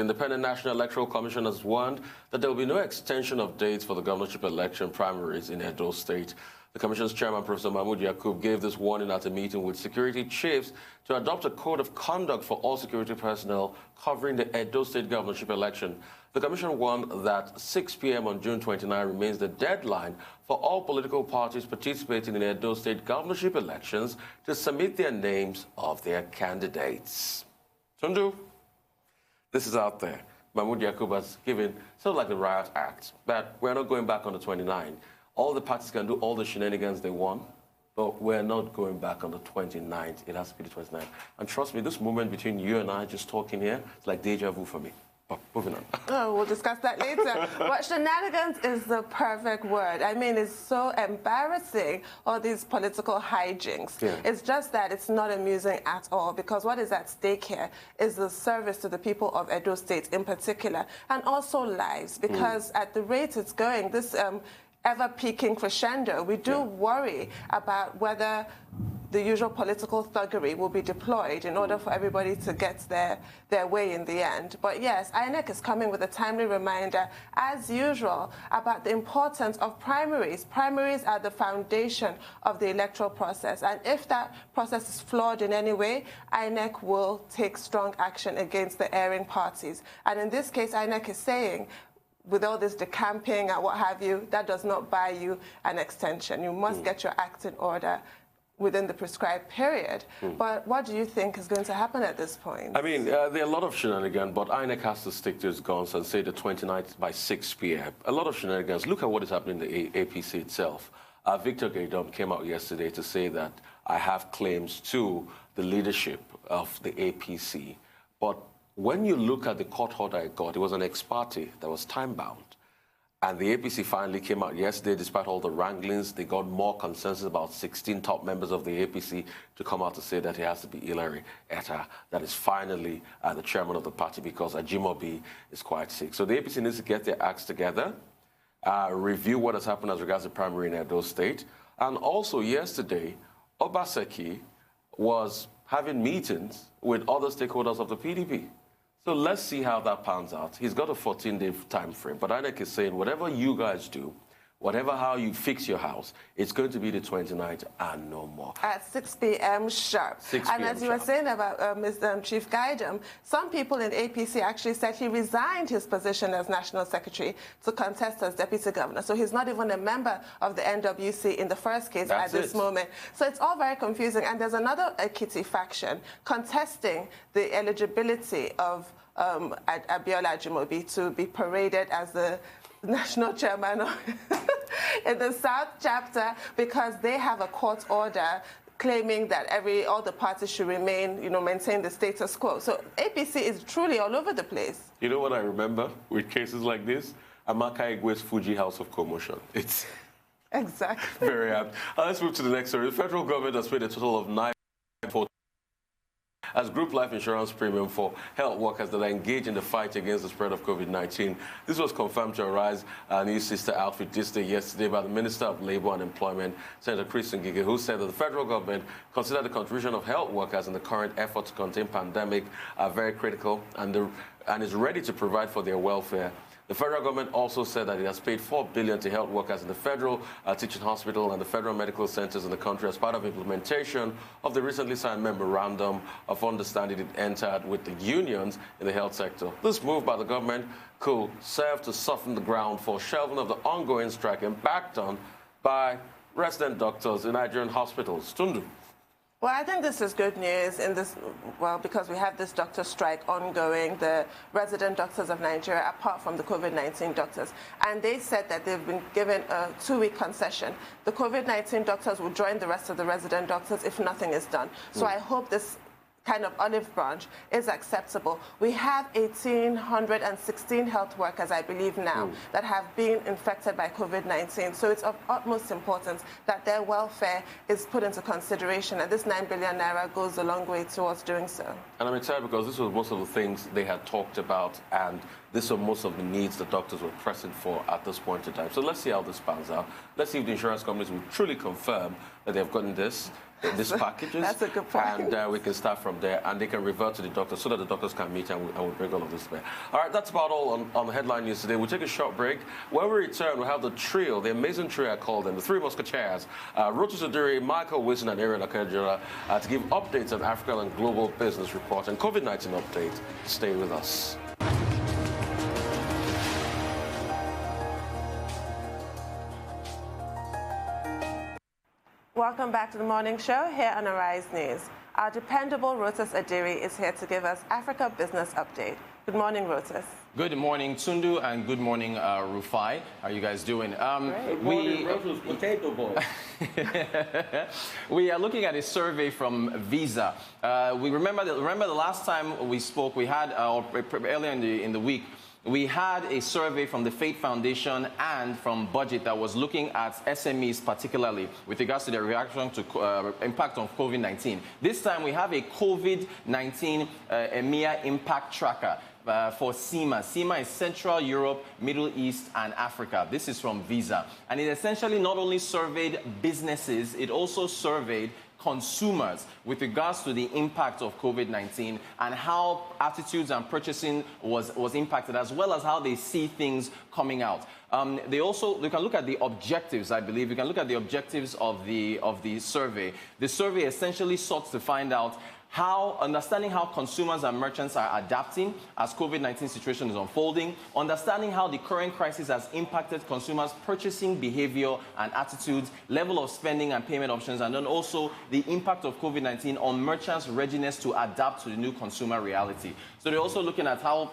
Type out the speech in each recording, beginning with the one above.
The Independent National Electoral Commission has warned that there will be no extension of dates for the governorship election primaries in Edo State. The Commission's chairman, Professor Mahmood Yakub, gave this warning at a meeting with security chiefs to adopt a code of conduct for all security personnel covering the Edo State governorship election. The Commission warned that 6 p.m. on June 29 remains the deadline for all political parties participating in Edo State governorship elections to submit their names of their candidates. Tundu, this is out there. Mahmood Yakub has given sort of like the Riot Act, that we're not going back on the 29th. All the parties can do all the shenanigans they want, but we're not going back on the 29th. It has to be the 29th. And trust me, this moment between you and I just talking here, it's like deja vu for me. But moving on. Oh, we'll discuss that later. But shenanigans is the perfect word. I mean, it's so embarrassing, all these political hijinks. Yeah. It's just that it's not amusing at all, because what is at stake here is the service to the people of Edo State in particular, and also lives, because at the rate it's going, this ever-peaking crescendo, we do worry about whether the usual political thuggery will be deployed in order for everybody to get their way in the end. But yes, INEC is coming with a timely reminder, as usual, about the importance of primaries. Primaries are the foundation of the electoral process, and if that process is flawed in any way, INEC will take strong action against the erring parties. And in this case, INEC is saying, with all this decamping and what have you, that does not buy you an extension. You must get your act in order within the prescribed period. But what do you think is going to happen at this point? I mean, there are a lot of shenanigans, but INEC has to stick to its guns and say the 29th by 6 p.m. A lot of shenanigans. Look at what is happening in the APC itself. Victor Gaydom came out yesterday to say that I have claims to the leadership of the APC. But when you look at the court order I got, it was an ex parte that was time-bound. And the APC finally came out yesterday, despite all the wranglings. They got more consensus, about 16 top members of the APC, to come out to say that it has to be Hilary Etta that is finally the chairman of the party, because Ajimobi is quite sick. So the APC needs to get their acts together, review what has happened as regards the primary in Edo State. And also yesterday, Obaseki was having meetings with other stakeholders of the PDP. So let's see how that pans out. He's got a 14-day time frame, but INEC is saying whatever you guys do, whatever how you fix your house, it's going to be the 29th and no more. At 6 p.m. sharp. 6 and as you were saying about Chief Gaydom, some people in APC actually said he resigned his position as National Secretary to contest as Deputy Governor. So he's not even a member of the NWC in the first case at this moment. So it's all very confusing. And there's another Ekiti faction contesting the eligibility of Abiola Ajimobi to be paraded as the national chairman in the South chapter, because they have a court order claiming that all the parties should remain, maintain the status quo. So APC is truly all over the place. You know what I remember with cases like this? Amaka Igwe's Fuji House of Commotion. It's exactly very apt. Let's move to the next story. The federal government has paid a total of 9.4 as group life insurance premium for health workers that are engaged in the fight against the spread of COVID-19. This was confirmed to Arise News sister outfit this day yesterday by the Minister of Labour and Employment, Senator Chris Ngige, who said that the federal government considered the contribution of health workers in the current effort to contain pandemic very critical and is ready to provide for their welfare. The federal government also said that it has paid $4 billion to health workers in the federal teaching hospital and the federal medical centers in the country as part of implementation of the recently signed memorandum of understanding it entered with the unions in the health sector. This move by the government could serve to soften the ground for shelving of the ongoing strike embarked on by resident doctors in Nigerian hospitals. Tundu. Well, I think this is good news because we have this doctor strike ongoing, the resident doctors of Nigeria, apart from the COVID-19 doctors. And they said that they've been given a 2-week concession. The COVID-19 doctors will join the rest of the resident doctors if nothing is done. So I hope this kind of olive branch is acceptable. We have 1,816 health workers, I believe now, that have been infected by COVID-19. So it's of utmost importance that their welfare is put into consideration, and this 9 billion naira goes a long way towards doing so. And I'm excited because this was most of the things they had talked about, and these are most of the needs the doctors were pressing for at this point in time. So let's see how this pans out. Let's see if the insurance companies will truly confirm that they've gotten this. these packages. That's a good point. And we can start from there, and they can revert to the doctor so that the doctors can meet and we'll bring all of this back. All right, that's about all on the headline news today. We'll take a short break. When we return, we'll have the trio, the amazing trio I call them, the three musketeers, Rotus Adiri, Michael Wilson, and Aaron Akajura, to give updates on African and global business reports and COVID-19 updates. Stay with us. Welcome back to the morning show here on Arise News. Our dependable Rotus Adiri is here to give us Africa Business Update. Good morning, Rotus. Good morning, Tundu, and good morning, Rufai. How are you guys doing? Good morning, Rotus Potato Ball. We are looking at a survey from Visa. We remember the last time we spoke, we had earlier in the week. We had a survey from the Fate Foundation and from Budget that was looking at SMEs particularly with regards to their reaction to impact on COVID-19. This time we have a COVID-19 EMEA impact tracker for CIMA. CIMA is Central Europe, Middle East, and Africa. This is from Visa. And it essentially not only surveyed businesses, it also surveyed consumers with regards to the impact of COVID-19 and how attitudes and purchasing was impacted, as well as how they see things coming out. They can look at the objectives, I believe. You can look at the objectives of the survey. The survey essentially sought to find out understanding how consumers and merchants are adapting as COVID-19 situation is unfolding, understanding how the current crisis has impacted consumers' purchasing behavior and attitudes, level of spending and payment options, and then also the impact of COVID-19 on merchants' readiness to adapt to the new consumer reality. So they're also looking at how,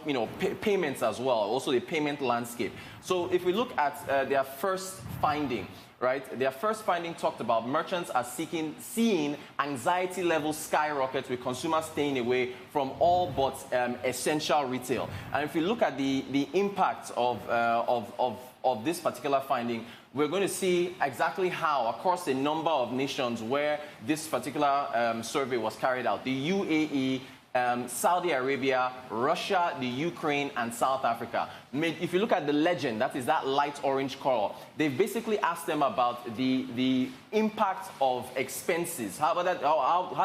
payments as well, also the payment landscape. So if we look at their first finding, right? Their first finding talked about merchants are seeing anxiety levels skyrocket with consumers staying away from all but essential retail. And if you look at the impact of this particular finding, we're going to see exactly how, across a number of nations where this particular survey was carried out, the UAE, Saudi Arabia, Russia, the Ukraine, and South Africa. If you look at the legend, that is that light orange color, they've basically asked them about the impact of expenses, how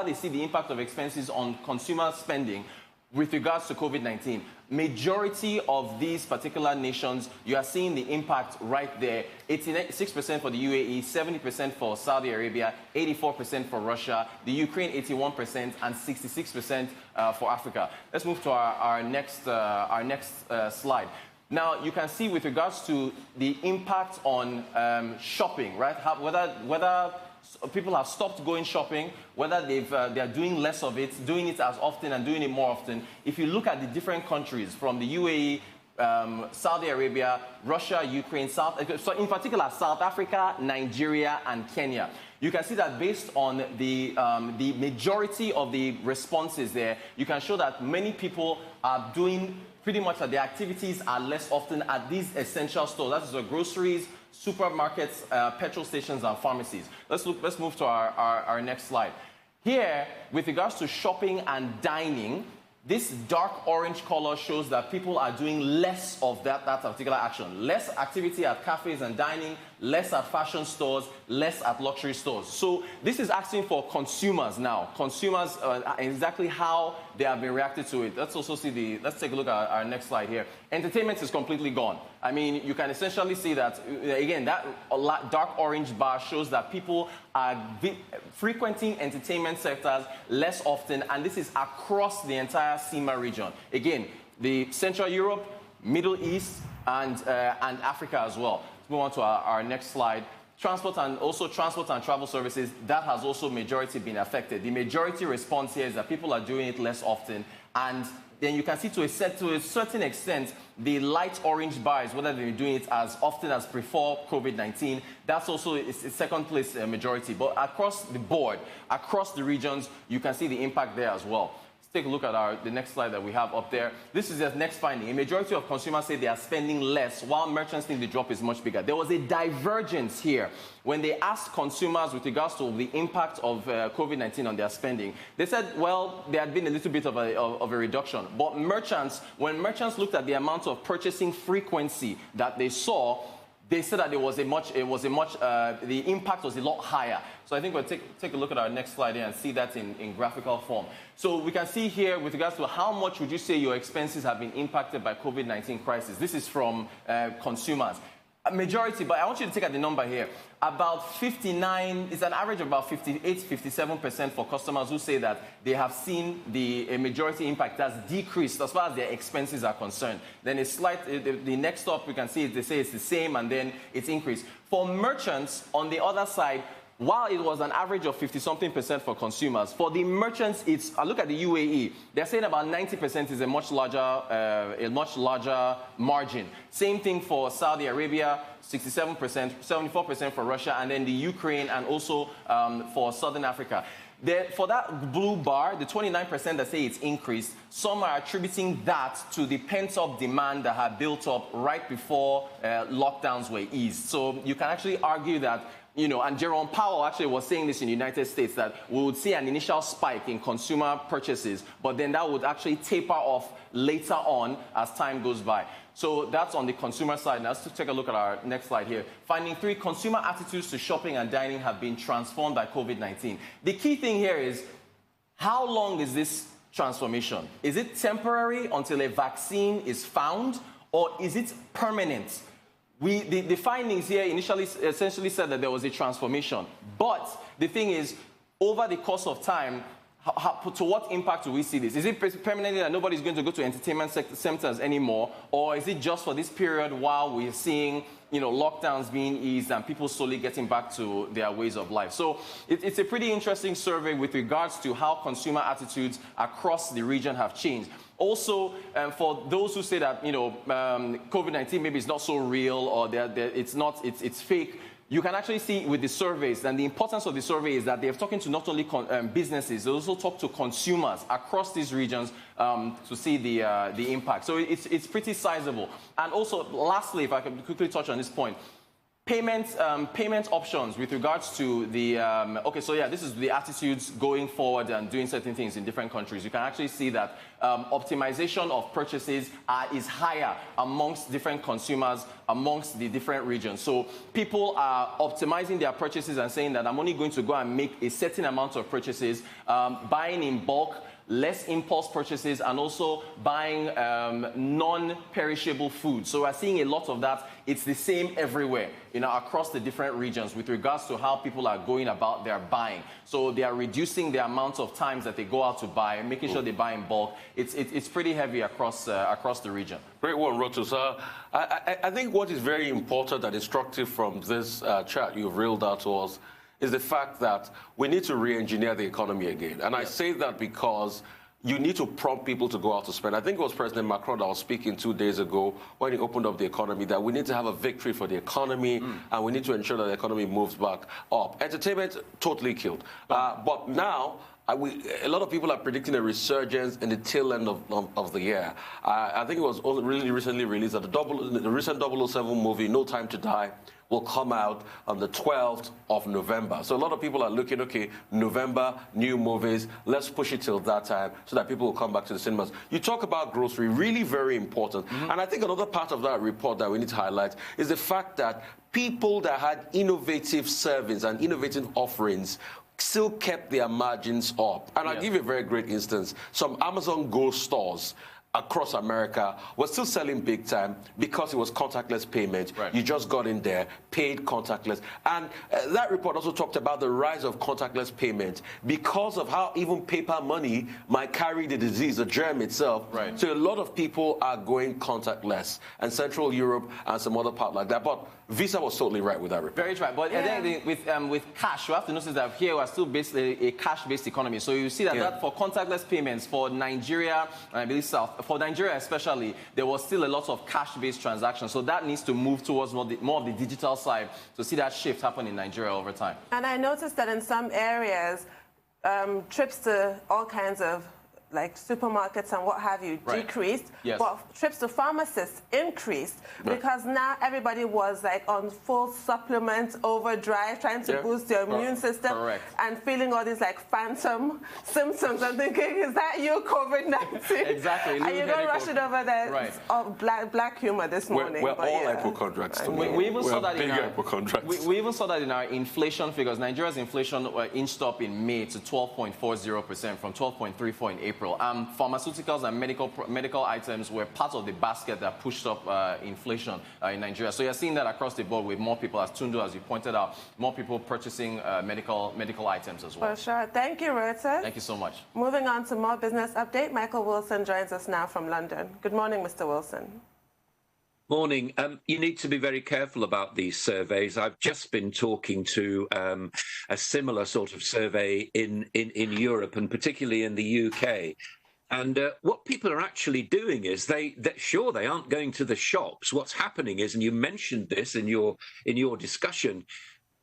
they see the impact of expenses on consumer spending with regards to COVID-19. Majority of these particular nations, you are seeing the impact right there. 86% for the UAE, 70% for Saudi Arabia, 84% for Russia, the Ukraine 81%, and 66% for Africa. Let's move to our next slide. Now, you can see with regards to the impact on shopping, right? Whether people have stopped going shopping, whether they are doing less of it, doing it as often and doing it more often. If you look at the different countries from the UAE, Saudi Arabia, Russia, Ukraine, so in particular South Africa, Nigeria, and Kenya, you can see that based on the majority of the responses there, you can show that many people are doing pretty much that their activities are less often at these essential stores. That is the groceries, supermarkets, petrol stations, and pharmacies. Let's move to our next slide. Here, with regards to shopping and dining, this dark orange color shows that people are doing less of that particular action. Less activity at cafes and dining, less at fashion stores, less at luxury stores. So this is asking for consumers now. Consumers, exactly how they have been reacted to it. Let's take a look at our next slide here. Entertainment is completely gone. I mean, you can essentially see that, again, that dark orange bar shows that people are frequenting entertainment sectors less often, and this is across the entire CIMA region. Again, the Central Europe, Middle East, and Africa as well. Let's move on to our next slide. Transport and travel services, that has also majority been affected. The majority response here is that people are doing it less often, and then you can see to a certain extent the light orange bars, whether they're doing it as often as before COVID-19. That's also a second place majority. But across the board, across the regions, you can see the impact there as well. Take a look at the next slide that we have up there. This is the next finding. A majority of consumers say they are spending less, while merchants think the drop is much bigger. There was a divergence here when they asked consumers with regards to the impact of COVID-19 on their spending. They said, well, there had been a little bit of a reduction. But when merchants looked at the amount of purchasing frequency that they saw, they said that the impact was a lot higher. So I think we'll take a look at our next slide here and see that in graphical form. So we can see here with regards to how much would you say your expenses have been impacted by COVID-19 crisis. This is from consumers. A majority, but I want you to take out the number here. About 59, it's an average of about 58, 57% for customers who say that they have seen a majority impact has decreased as far as their expenses are concerned. Then a slight, the next up we can see is they say it's the same and then it's increased. For merchants, on the other side, while it was an average of 50-something% for consumers, for the merchants, I look at the UAE, they're saying about 90% is a much larger margin. Same thing for Saudi Arabia, 67%, 74% for Russia, and then the Ukraine, and also for Southern Africa. For that blue bar, the 29% that say it's increased, some are attributing that to the pent-up demand that had built up right before lockdowns were eased. So you can actually argue that, and Jerome Powell actually was saying this in the United States, that we would see an initial spike in consumer purchases, but then that would actually taper off later on as time goes by. So that's on the consumer side. Now let's take a look at our next slide here. Finding 3, consumer attitudes to shopping and dining have been transformed by COVID-19. The key thing here is, how long is this transformation? Is it temporary until a vaccine is found, or is it permanent? The findings here initially essentially said that there was a transformation. But the thing is, over the course of time, to what impact do we see this? Is it permanently that nobody's going to go to entertainment centers anymore? Or is it just for this period while we're seeing lockdowns being eased and people slowly getting back to their ways of life? So it's a pretty interesting survey with regards to how consumer attitudes across the region have changed. Also, for those who say that COVID-19 maybe is not so real, or it's fake, you can actually see with the surveys, and the importance of the survey is that they're talking to not only businesses, they also talk to consumers across these regions to see the impact. So it's pretty sizable. And also, lastly, if I can quickly touch on this point, payment options with regards to the this is the attitudes going forward and doing certain things in different countries. You can actually see that optimization of purchases is higher amongst different consumers, amongst the different regions. So people are optimizing their purchases and saying that I'm only going to go and make a certain amount of purchases, buying in bulk, less impulse purchases, and also buying non-perishable food. So we're seeing a lot of that. It's the same everywhere, across the different regions with regards to how people are going about their buying. So they are reducing the amount of times that they go out to buy, making sure they buy in bulk. It's pretty heavy across the region. Great one, Rotus. I think what is very important and instructive from this chart you've reeled out to us is the fact that we need to re-engineer the economy again. And I say that because you need to prompt people to go out to spend. I think it was President Macron that I was speaking 2 days ago when he opened up the economy, that we need to have a victory for the economy, and we need to ensure that the economy moves back up. Entertainment, totally killed. But now, a lot of people are predicting a resurgence in the tail end of the year. I think it was really recently released that the recent 007 movie, No Time to Die, will come out on the 12th of November. So a lot of people are looking, okay, November, new movies, let's push it till that time so that people will come back to the cinemas. You talk about grocery, really very important. And I think another part of that report that we need to highlight is the fact that people that had innovative servings and innovative offerings still kept their margins up. And I'll give you a very great instance. Some Amazon Go stores across America were still selling big time because it was contactless payment. Right. You just got in there, paid contactless. And that report also talked about the rise of contactless payment because of how even paper money might carry the disease, the germ itself. Right. So a lot of people are going contactless, and Central Europe and some other part like that. But Visa was totally right with that report. Very right. But with cash, you have to notice that here we're still basically a cash-based economy. So you see that for contactless payments for Nigeria, and I believe for Nigeria especially, there was still a lot of cash-based transactions. So that needs to move towards more of the digital side to see that shift happen in Nigeria over time. And I noticed that in some areas, trips to all kinds of like supermarkets and what have you decreased, but trips to pharmacists increased because now everybody was like on full supplement overdrive, trying to boost your immune system and feeling all these like phantom symptoms. I'm thinking, is that you, COVID-19? Exactly. And you're going to rush it over there. It's black humor this morning. We're all hypochondriacs to me. We even saw that we even saw that in our inflation figures. Nigeria's inflation inched up in May to 12.40% from 12.34 in April. Pharmaceuticals and medical items were part of the basket that pushed up inflation in Nigeria. So you're seeing that across the board with more people, as Tundu, as you pointed out, more people purchasing medical items as well. For sure. Thank you, Reuters. Thank you so much. Moving on to more business update, Michael Wilson joins us now from London. Good morning, Mr. Wilson. Morning. You need to be very careful about these surveys. I've just been talking to a similar sort of survey in Europe and particularly in the UK. And what people are actually doing is they aren't going to the shops. What's happening is, and you mentioned this in your discussion,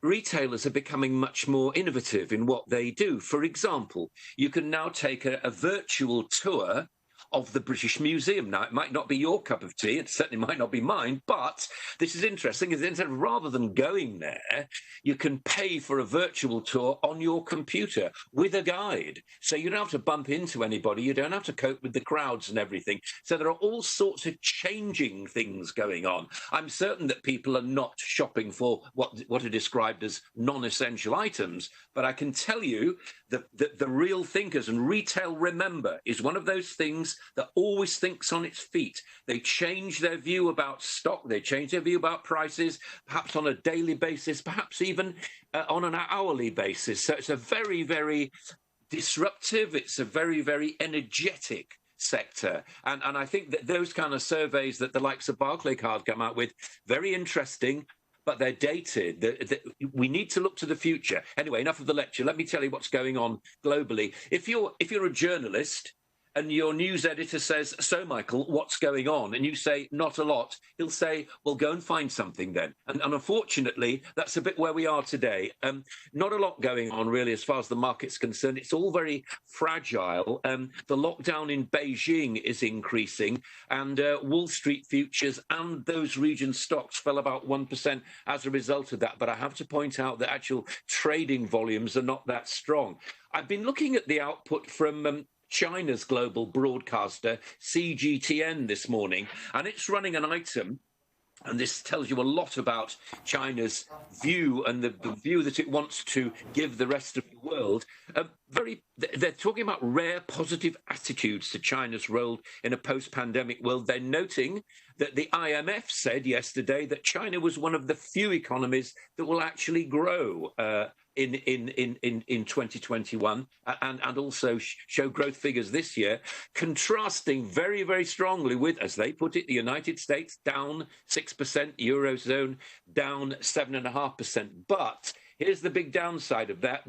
retailers are becoming much more innovative in what they do. For example, you can now take a virtual tour of the British Museum. Now, it might not be your cup of tea, it certainly might not be mine, but this is interesting, is that rather than going there, you can pay for a virtual tour on your computer with a guide. So you don't have to bump into anybody, you don't have to cope with the crowds and everything. So there are all sorts of changing things going on. I'm certain that people are not shopping for what are described as non-essential items, but I can tell you that the real thinkers, and retail, remember, is one of those things that always thinks on its feet. They change their view about stock, they change their view about prices, perhaps on a daily basis, perhaps even on an hourly basis. So it's a very, very disruptive, it's a very, very energetic sector. And I think that those kind of surveys that the likes of Barclaycard come out with, very interesting, but they're dated. We need to look to the future. Anyway, enough of the lecture. Let me tell you what's going on globally. If you're a journalist and your news editor says, "So, Michael, what's going on?" and you say, "Not a lot," he'll say, "Well, go and find something then." And unfortunately, that's a bit where we are today. Not a lot going on, really, as far as the market's concerned. It's all very fragile. The lockdown in Beijing is increasing, and Wall Street futures and those region stocks fell about 1% as a result of that. But I have to point out that actual trading volumes are not that strong. I've been looking at the output from China's global broadcaster, CGTN, this morning, and it's running an item, and this tells you a lot about China's view and the view that it wants to give the rest of the world. They're talking about rare positive attitudes to China's role in a post-pandemic world. They're noting that the IMF said yesterday that China was one of the few economies that will actually grow in 2021 and also show growth figures this year, contrasting very, very strongly with, as they put it, the United States down 6%, Eurozone down 7.5%. But here's the big downside of that.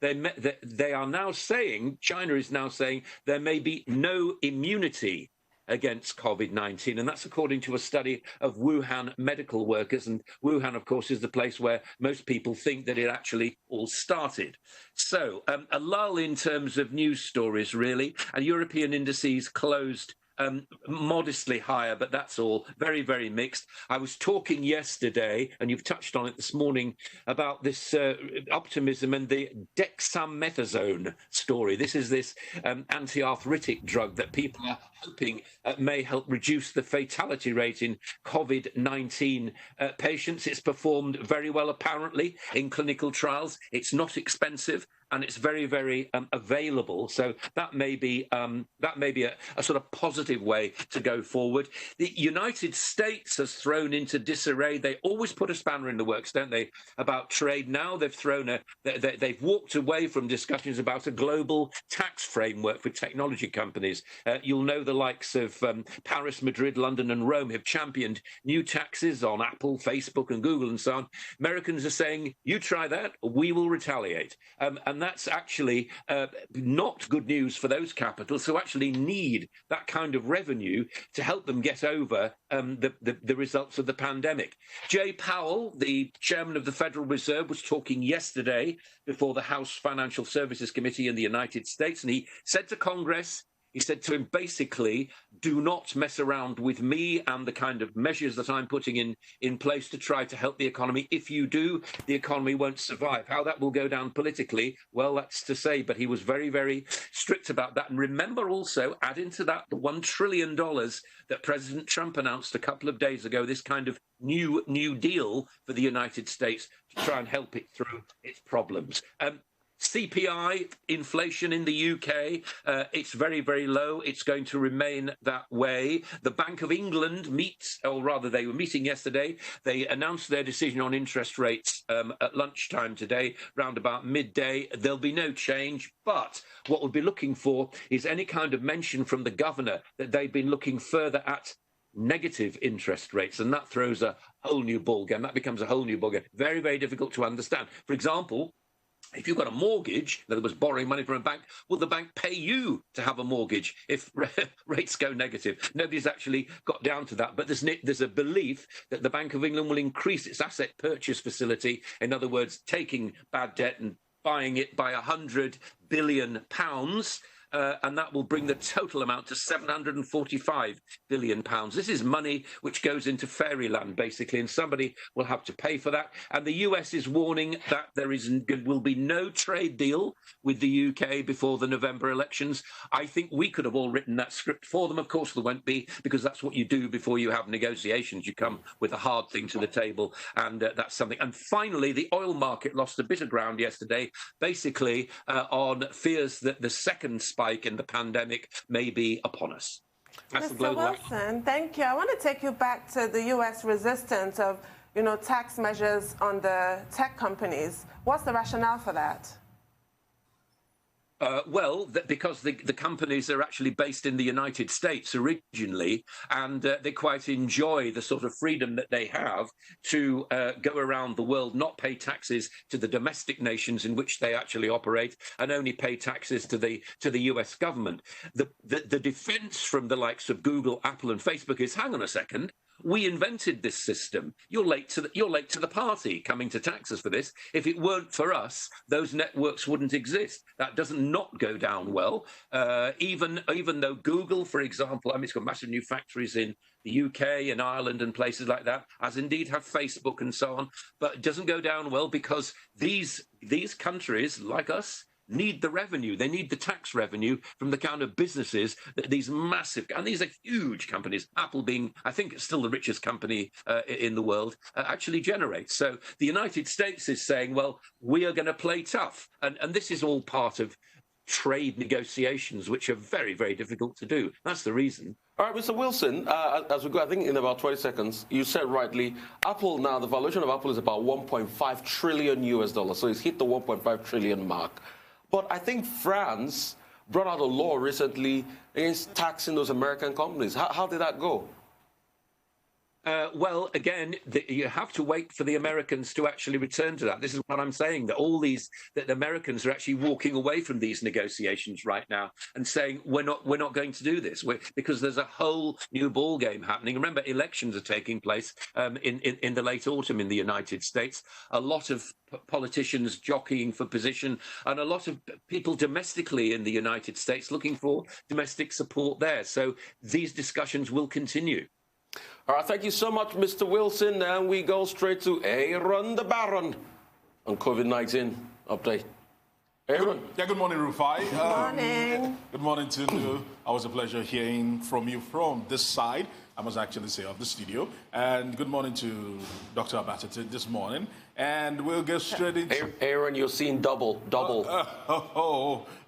They are now saying, China is now saying, there may be no immunity against COVID-19, and that's according to a study of Wuhan medical workers. And Wuhan, of course, is the place where most people think that it actually all started. So a lull in terms of news stories, really, and European indices closed modestly higher, but that's all very, very mixed. I was talking yesterday, and you've touched on it this morning, about this optimism and the dexamethasone story. This is this anti-arthritic drug that people are hoping may help reduce the fatality rate in COVID-19 patients. It's performed very well, apparently, in clinical trials. It's not expensive, and it's very, very available. So that may be a sort of positive way to go forward. The United States has thrown into disarray. They always put a spanner in the works, don't they, about trade. Now they've walked away from discussions about a global tax framework for technology companies. You'll know the likes of Paris, Madrid, London, and Rome have championed new taxes on Apple, Facebook, and Google, and so on. Americans are saying, "You try that, we will retaliate." And that's actually not good news for those capitals who actually need that kind of revenue to help them get over the results of the pandemic. Jay Powell, the chairman of the Federal Reserve, was talking yesterday before the House Financial Services Committee in the United States, and he said to Congress, he said to him, basically, do not mess around with me and the kind of measures that I'm putting in place to try to help the economy. If you do, the economy won't survive. How that will go down politically, well, that's to say. But he was very, very strict about that. And remember also, add into that the $1 trillion that President Trump announced a couple of days ago, this kind of new deal for the United States to try and help it through its problems. CPI, inflation in the UK, it's very, very low. It's going to remain that way. The Bank of England meets, or rather they were meeting yesterday. They announced their decision on interest rates at lunchtime today, round about midday. There'll be no change, but what we'll be looking for is any kind of mention from the governor that they've been looking further at negative interest rates, and that throws a whole new ballgame. That becomes a whole new ballgame. Very, very difficult to understand. For example, if you've got a mortgage, in other words, borrowing money from a bank, will the bank pay you to have a mortgage if rates go negative? Nobody's actually got down to that. But there's a belief that the Bank of England will increase its asset purchase facility. In other words, taking bad debt and buying it by £100 billion. And that will bring the total amount to £745 billion. This is money which goes into fairyland, basically, and somebody will have to pay for that. And the US is warning that there will be no trade deal with the UK before the November elections. I think we could have all written that script for them. Of course, there won't be, because that's what you do before you have negotiations. You come with a hard thing to the table, and that's something. And finally, the oil market lost a bit of ground yesterday, basically on fears that the second spike in the pandemic may be upon us. That's Mr. Wilson, thank you. I want to take you back to the U.S. resistance of, tax measures on the tech companies. What's the rationale for that? Because the companies are actually based in the United States originally, and they quite enjoy the sort of freedom that they have to go around the world, not pay taxes to the domestic nations in which they actually operate, and only pay taxes to the US government. The defense from the likes of Google, Apple, and Facebook is, hang on a second. We invented this system. You're late to the party coming to taxes for this. If it weren't for us, those networks wouldn't exist. That doesn't not go down well. Even though Google, for example, it's got massive new factories in the UK and Ireland and places like that, as indeed have Facebook and so on. But it doesn't go down well because these countries, like us, need the revenue. They need the tax revenue from the kind of businesses that these massive, and these are huge companies, Apple being, I think, still the richest company in the world, actually generates. So the United States is saying, well, we are going to play tough. And this is all part of trade negotiations, which are very, very difficult to do. That's the reason. All right, Mr. Wilson, as we go, I think in about 20 seconds, you said rightly, Apple now, the valuation of Apple is about $1.5 trillion US. So it's hit the 1.5 trillion mark. But I think France brought out a law recently against taxing those American companies. How did that go? Well, again, you have to wait for the Americans to actually return to that. This is what I'm saying, that that the Americans are actually walking away from these negotiations right now and saying, we're not going to do this, because there's a whole new ball game happening. Remember, elections are taking place in the late autumn in the United States. A lot of politicians jockeying for position, and a lot of people domestically in the United States looking for domestic support there. So these discussions will continue. All right, thank you so much, Mr. Wilson. And we go straight to Aaron the Baron on COVID-19 update. Aaron. Good morning, Rufai. Good morning. Good morning to you. Always a pleasure hearing from you from this side, I must actually say, of the studio. And good morning to Dr. Abatete this morning. And we'll get straight into... Aaron, you're seeing double.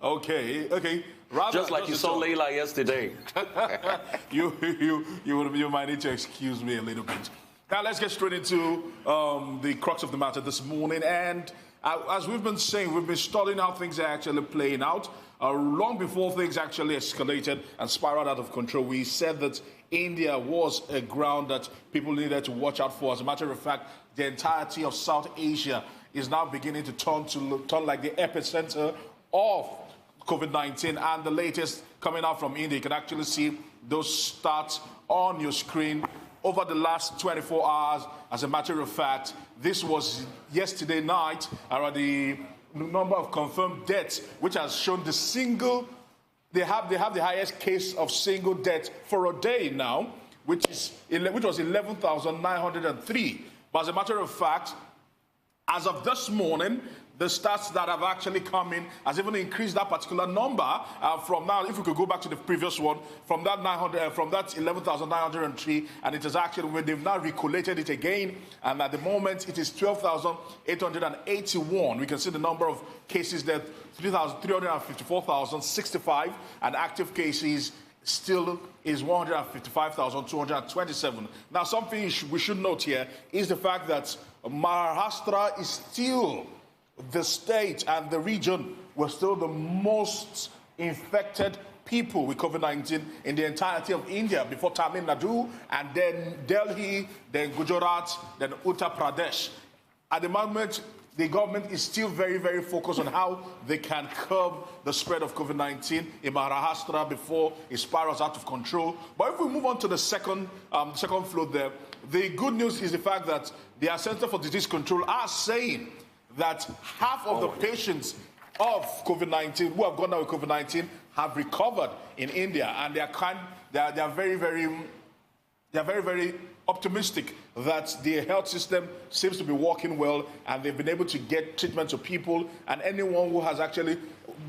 Okay. Rather, just like you saw Layla yesterday. you might need to excuse me a little bit. Now let's get straight into the crux of the matter this morning. And as we've been saying, we've been studying how things are actually playing out. Long before things actually escalated and spiraled out of control, we said that India was a ground that people needed to watch out for. As a matter of fact, the entirety of South Asia is now beginning to turn like the epicenter of COVID-19. And the latest coming out from India, you can actually see those stats on your screen over the last 24 hours. As a matter of fact, this was yesterday night, the number of confirmed deaths, which has shown the single, they have the highest case of single death for a day now, which was 11,903. But as a matter of fact, as of this morning, the stats that have actually come in has even increased that particular number from now. If we could go back to the previous one, from that 11,903, and it is actually when they've now recollated it again, and at the moment it is 12,881. We can see the number of cases there, 354,065, and active cases still is 155,227. Now, something we should note here is the fact that Maharashtra is still the state and the region were still the most infected people with COVID-19 in the entirety of India, before Tamil Nadu, and then Delhi, then Gujarat, then Uttar Pradesh. At the moment, the government is still very, very focused on how they can curb the spread of COVID-19 in Maharashtra before it spirals out of control. But if we move on to the second floor there, the good news is the fact that the Center for Disease Control are saying that half of the patients of COVID-19 who have gone down with COVID-19 have recovered in India, and they are very, very optimistic that the health system seems to be working well, and they've been able to get treatment to people, and anyone who has actually,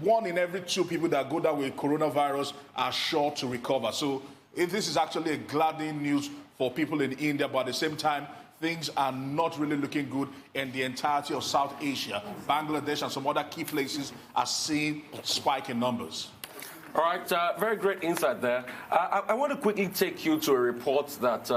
1 in every 2 people that go down with coronavirus are sure to recover. So this is actually a gladdening news for people in India, but at the same time, things are not really looking good in the entirety of South Asia. Bangladesh and some other key places are seeing spike in numbers. All right, very great insight there. I want to quickly take you to a report that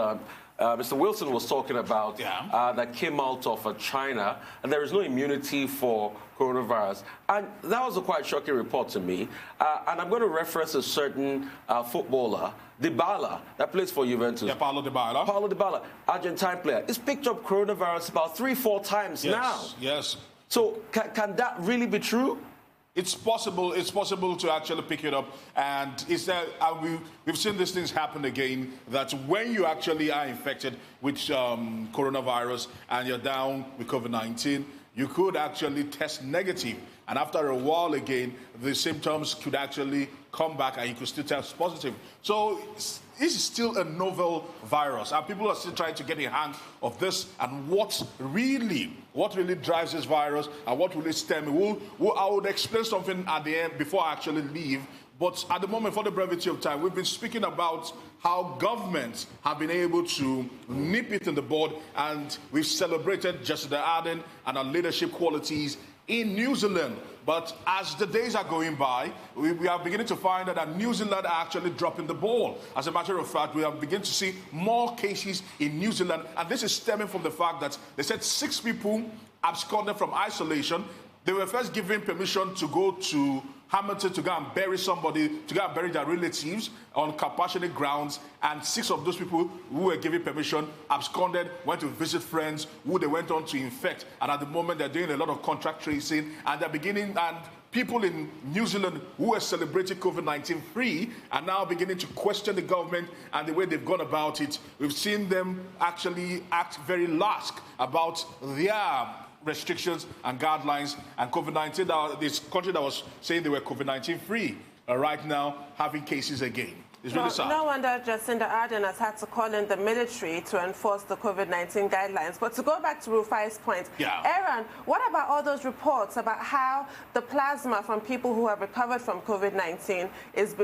Mr. Wilson was talking about that came out of China, and there is no immunity for coronavirus. And that was a quite shocking report to me. And I'm going to reference a certain footballer, Dybala, that plays for Juventus. Yeah, Paulo Dybala. Paulo Dybala, Argentine player. He's picked up coronavirus about 3-4 times now. Yes. So can that really be true? It's possible. It's possible to actually pick it up, and it's that we've seen these things happen again. That when you actually are infected with coronavirus and you're down with COVID-19, you could actually test negative, and after a while again, the symptoms could actually come back, and you could still test positive. So this is still a novel virus, and people are still trying to get a hang of this and what really drives this virus and what will it stem. I would explain something at the end before I actually leave. But at the moment, for the brevity of time, we've been speaking about how governments have been able to nip it in the bud, and we've celebrated Jacinda Ardern and her leadership qualities in New Zealand. But as the days are going by, we are beginning to find out that New Zealand are actually dropping the ball. As a matter of fact, we are beginning to see more cases in New Zealand, and this is stemming from the fact that they said 6 people absconded from isolation. They were first given permission to go to Hamilton to go and bury somebody, to go and bury their relatives on compassionate grounds, and 6 of those people who were given permission absconded, went to visit friends who they went on to infect, and at the moment they're doing a lot of contact tracing, and they're beginning, and people in New Zealand who were celebrating COVID-19 free are now beginning to question the government and the way they've gone about it. We've seen them actually act very lax about their restrictions and guidelines, and COVID-19, this country that was saying they were COVID-19 free, right now having cases again. It's really sad. No wonder Jacinda Ardern has had to call in the military to enforce the COVID-19 guidelines. But to go back to Rufai's point, Aaron, what about all those reports about how the plasma from people who have recovered from COVID-19 is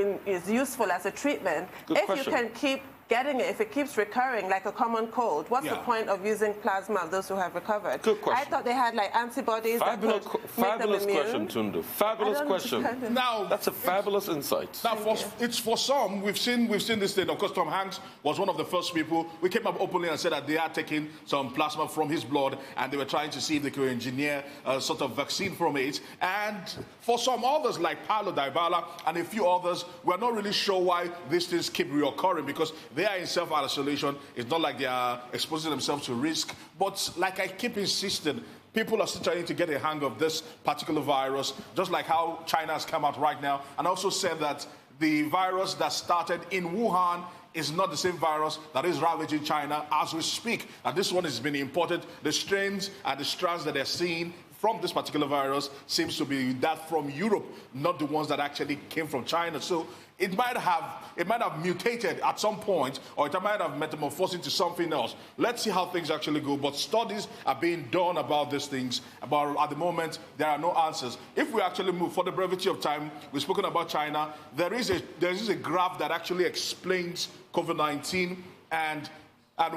useful as a treatment? Good question. You can keep getting it, if it keeps recurring like a common cold, what's the point of using plasma of those who have recovered? Good question. I thought they had like antibodies fabulous, that could fabulous make them question, Tundu. Fabulous question. Now that's a fabulous insight. Now, it's for some. We've seen this thing. Of course, Tom Hanks was one of the first people. We came up openly and said that they are taking some plasma from his blood, and they were trying to see if they could engineer a sort of vaccine from it. And for some others, like Paulo Dybala and a few others, we're not really sure why these things keep reoccurring, because they are in self-isolation. It's not like they are exposing themselves to risk. But like I keep insisting, people are still trying to get a hang of this particular virus, just like how China has come out right now and also said that the virus that started in Wuhan is not the same virus that is ravaging China as we speak. And this one has been imported. The strains and the strands that they're seeing from this particular virus seems to be that from Europe, not the ones that actually came from China. So it might have mutated at some point, or it might have metamorphosed into something else. Let's see how things actually go. But studies are being done about these things. But at the moment, there are no answers. If we actually move, for the brevity of time, we've spoken about China. There is a graph that actually explains COVID-19 and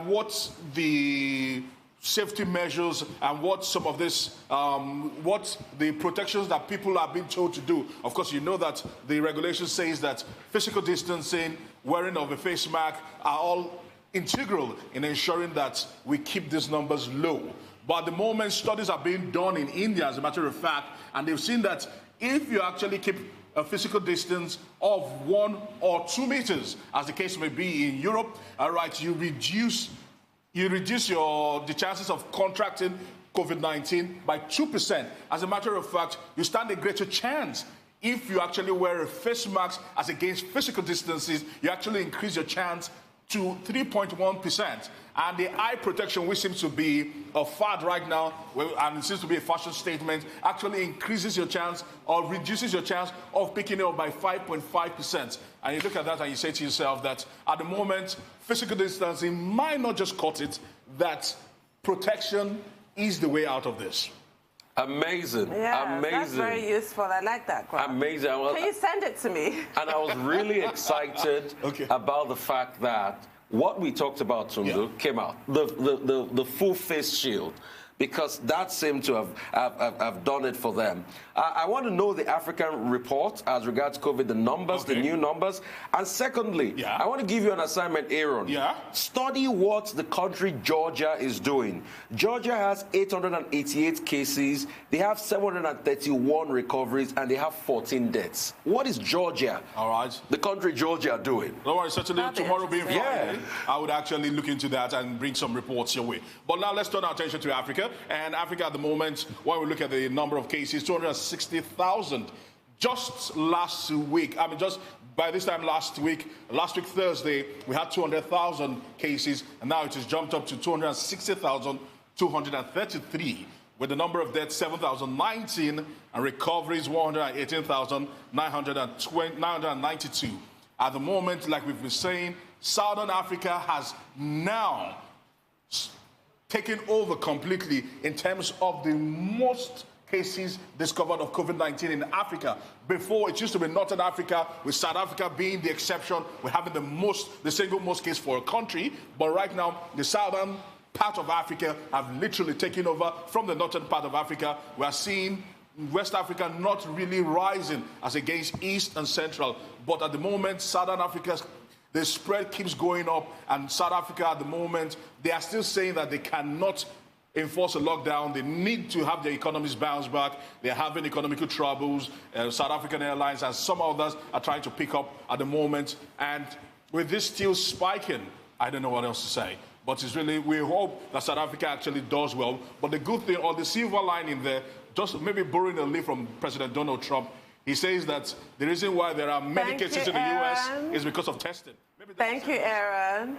what the safety measures and what some of this, what the protections that people are being told to do. Of course, you know that the regulation says that physical distancing, wearing of a face mask are all integral in ensuring that we keep these numbers low. But at the moment, studies are being done in India, as a matter of fact, and they've seen that if you actually keep a physical distance of 1 or 2 meters, as the case may be in Europe, all right, you reduce the chances of contracting COVID-19 by 2%. As a matter of fact, you stand a greater chance if you actually wear a face mask as against physical distances. You actually increase your chance to 3.1%. And the eye protection, which seems to be a fad right now, and it seems to be a fashion statement, actually increases your chance or reduces your chance of picking it up by 5.5%. And you look at that and you say to yourself that at the moment, physical distancing might not just cut it, that protection is the way out of this. Amazing. Yeah, amazing. That's very useful. I like that graph. Amazing. Can you send it to me? And I was really excited about the fact that what we talked about, Tundu, came out. The full face shield, because that seemed to have done it for them. I want to know the African report as regards COVID, the numbers, the new numbers. And secondly, I want to give you an assignment, Aaron. Study what the country Georgia is doing. Georgia has 888 cases. They have 731 recoveries, and they have 14 deaths. What is Georgia, the country Georgia, doing? Don't worry, certainly tomorrow being Friday, I would actually look into that and bring some reports your way. But now let's turn our attention to Africa. And Africa at the moment, when we look at the number of cases, 260,000. Just last week, just by this time last week Thursday, we had 200,000 cases, and now it has jumped up to 260,233, with the number of deaths 7,019 and recoveries 118,992. At the moment, like we've been saying, Southern Africa has now taken over completely in terms of the most cases discovered of COVID-19 in Africa. Before, it used to be Northern Africa, with South Africa being the exception. We're having the single most case for a country. But right now, the southern part of Africa have literally taken over from the northern part of Africa. We are seeing West Africa not really rising as against East and Central. But at the moment, Southern Africa's the spread keeps going up, and South Africa at the moment, they are still saying that they cannot enforce a lockdown. They need to have their economies bounce back. They're having economical troubles. South African Airlines and some others are trying to pick up at the moment. And with this still spiking, I don't know what else to say. But it's really, we hope that South Africa actually does well. But the good thing, or the silver lining there, just maybe borrowing a leaf from President Donald Trump, he says that the reason why there are many cases in the U.S. is because of testing. Thank you, Aaron.